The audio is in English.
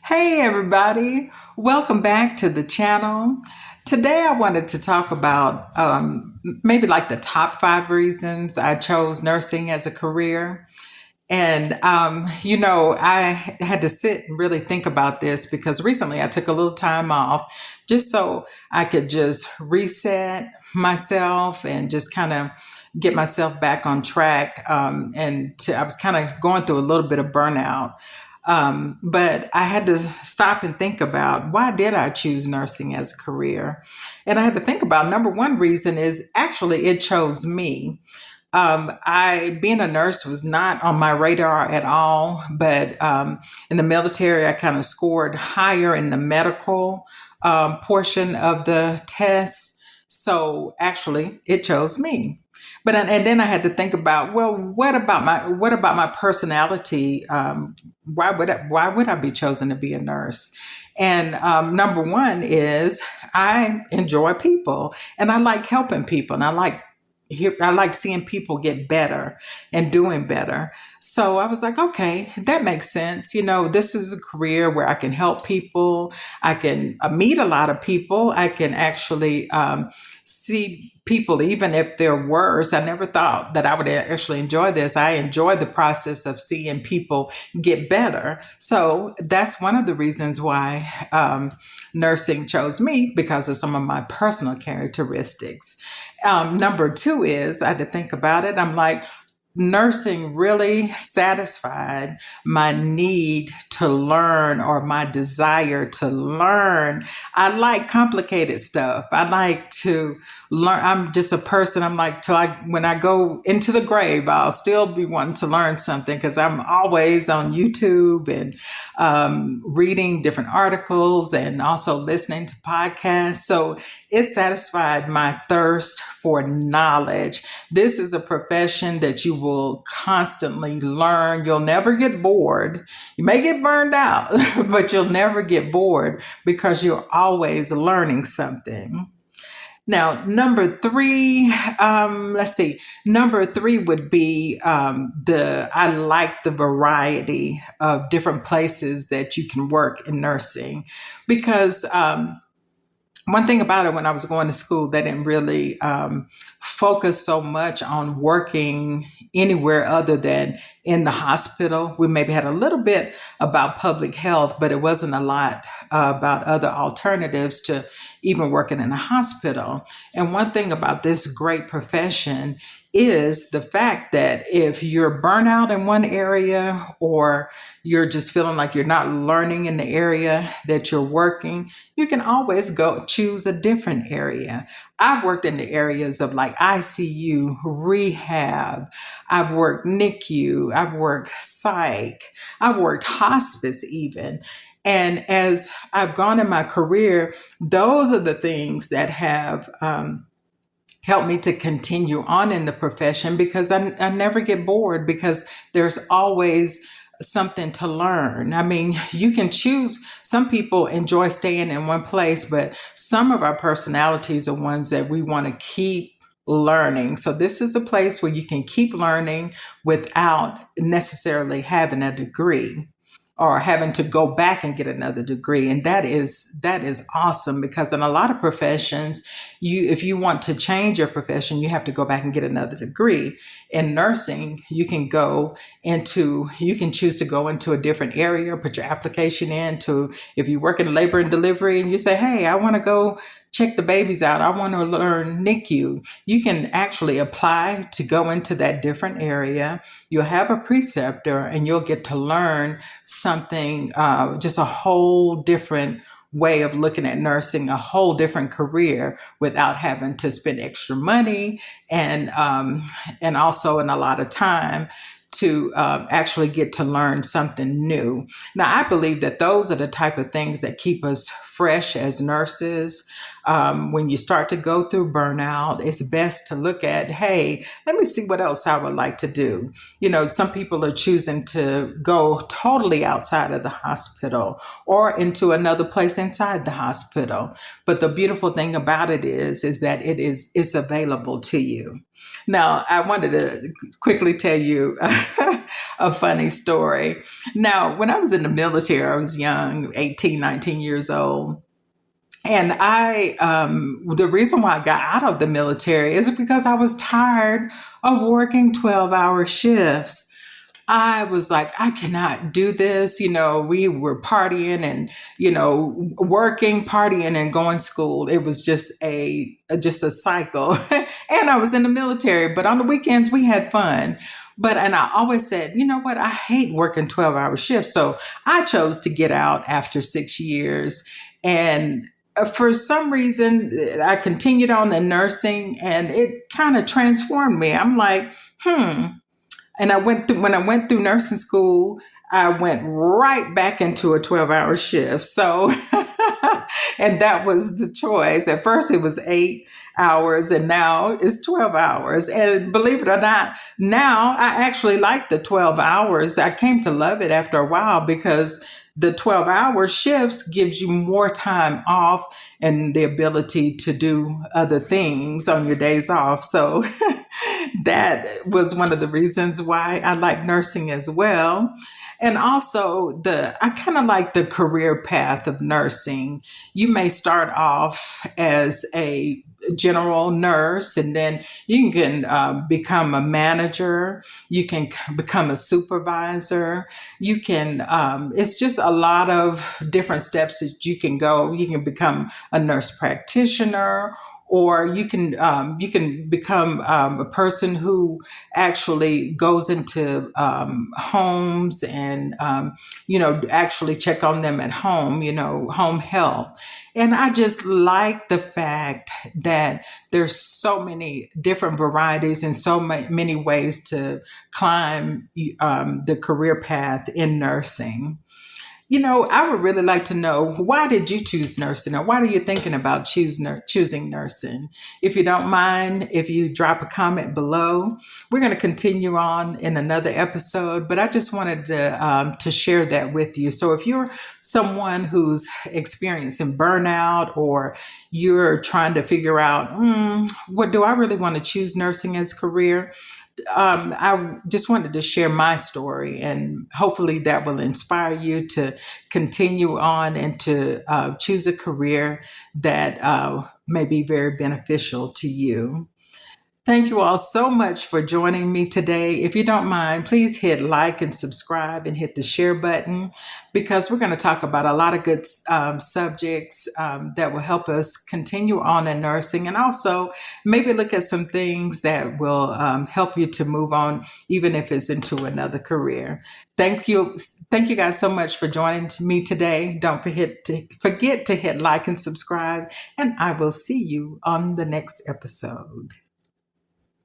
Hey everybody, welcome back to the channel. Today I wanted to talk about maybe like the top 5 reasons I chose nursing as a career. I had to sit and really think about this because recently I took a little time off just so I could just reset myself and just kind of get myself back on track. I was kind of going through a little bit of burnout. But I had to stop and think about why did I choose nursing as a career? And I had to think about number one reason is actually it chose me. I being a nurse was not on my radar at all, but in the military, I kind of scored higher in the medical portion of the test. So actually, it chose me. And then I had to think about, well, what about my personality? Why would I be chosen to be a nurse? And number one is I enjoy people and I like helping people and I like seeing people get better and doing better. So I was like, okay, that makes sense. This is a career where I can help people. I can meet a lot of people. I can actually see people, even if they're worse. I never thought that I would actually enjoy this. I enjoy the process of seeing people get better. So that's one of the reasons why nursing chose me because of some of my personal characteristics. Number two is I had to think about it. I'm like, nursing really satisfied my need to learn or my desire to learn. I like complicated stuff. I like to learn. I'm just a person. I'm like, when I go into the grave, I'll still be wanting to learn something because I'm always on YouTube and reading different articles and also listening to podcasts. So it satisfied my thirst for knowledge. This is a profession that you will constantly learn. You'll never get bored. You may get burned out, but you'll never get bored because you're always learning something. Now, number three, let's see. Number three would be I like the variety of different places that you can work in nursing because one thing about it, when I was going to school, they didn't really focus so much on working anywhere other than in the hospital. We maybe had a little bit about public health, but it wasn't a lot about other alternatives to even working in a hospital. And one thing about this great profession is the fact that if you're burnt out in one area or you're just feeling like you're not learning in the area that you're working, you can always go choose a different area. I've worked in the areas of like ICU, rehab, I've worked NICU, I've worked psych, I've worked hospice even. And as I've gone in my career, those are the things that have helped me to continue on in the profession because I never get bored because there's always something to learn. I mean, you can choose. Some people enjoy staying in one place, but some of our personalities are ones that we want to keep learning. So this is a place where you can keep learning without necessarily having a degree or having to go back and get another degree. And that is awesome because in a lot of professions, if you want to change your profession, you have to go back and get another degree. In nursing, you can choose to go into a different area, put your application in to, if you work in labor and delivery and you say, hey, I want to go check the babies out. I want to learn NICU. You can actually apply to go into that different area. You'll have a preceptor and you'll get to learn something, just a whole different way of looking at nursing, a whole different career without having to spend extra money and also in a lot of time to actually get to learn something new. Now, I believe that those are the type of things that keep us fresh as nurses. When you start to go through burnout, it's best to look at, hey, let me see what else I would like to do. Some people are choosing to go totally outside of the hospital or into another place inside the hospital. But the beautiful thing about it is that it's available to you. Now, I wanted to quickly tell you a funny story. Now, when I was in the military, I was young, 18, 19 years old. And the reason why I got out of the military is because I was tired of working 12-hour shifts. I was like, I cannot do this. We were partying and, working, partying and going to school. It was just a cycle. And I was in the military, but on the weekends we had fun. And I always said, you know what? I hate working 12-hour shifts. So I chose to get out after 6 years. And for some reason, I continued on in nursing and it kind of transformed me. I'm like, and when I went through nursing school, I went right back into a 12-hour shift. So, and that was the choice. At first, it was 8 hours, and now it's 12 hours. And believe it or not, now I actually like the 12 hours. I came to love it after a while because the 12-hour shifts gives you more time off and the ability to do other things on your days off. So that was one of the reasons why I like nursing as well. And also I kind of like the career path of nursing. You may start off as a general nurse, and then you can become a manager. You can become a supervisor. You can. It's just a lot of different steps that you can go. You can become a nurse practitioner, or you can become a person who actually goes into homes and actually check on them at home, home health. And I just like the fact that there's so many different varieties and so many ways to climb the career path in nursing. I would really like to know, why did you choose nursing, or why are you thinking about choosing nursing? If you don't mind, if you drop a comment below, we're going to continue on in another episode. But I just wanted to share that with you. So if you're someone who's experiencing burnout, or you're trying to figure out, what do I really want to choose nursing as a career? I just wanted to share my story, and hopefully that will inspire you to continue on and to choose a career that may be very beneficial to you. Thank you all so much for joining me today. If you don't mind, please hit like and subscribe and hit the share button, because we're going to talk about a lot of good subjects that will help us continue on in nursing, and also maybe look at some things that will help you to move on, even if it's into another career. Thank you. Thank you guys so much for joining me today. Don't forget to hit like and subscribe, and I will see you on the next episode.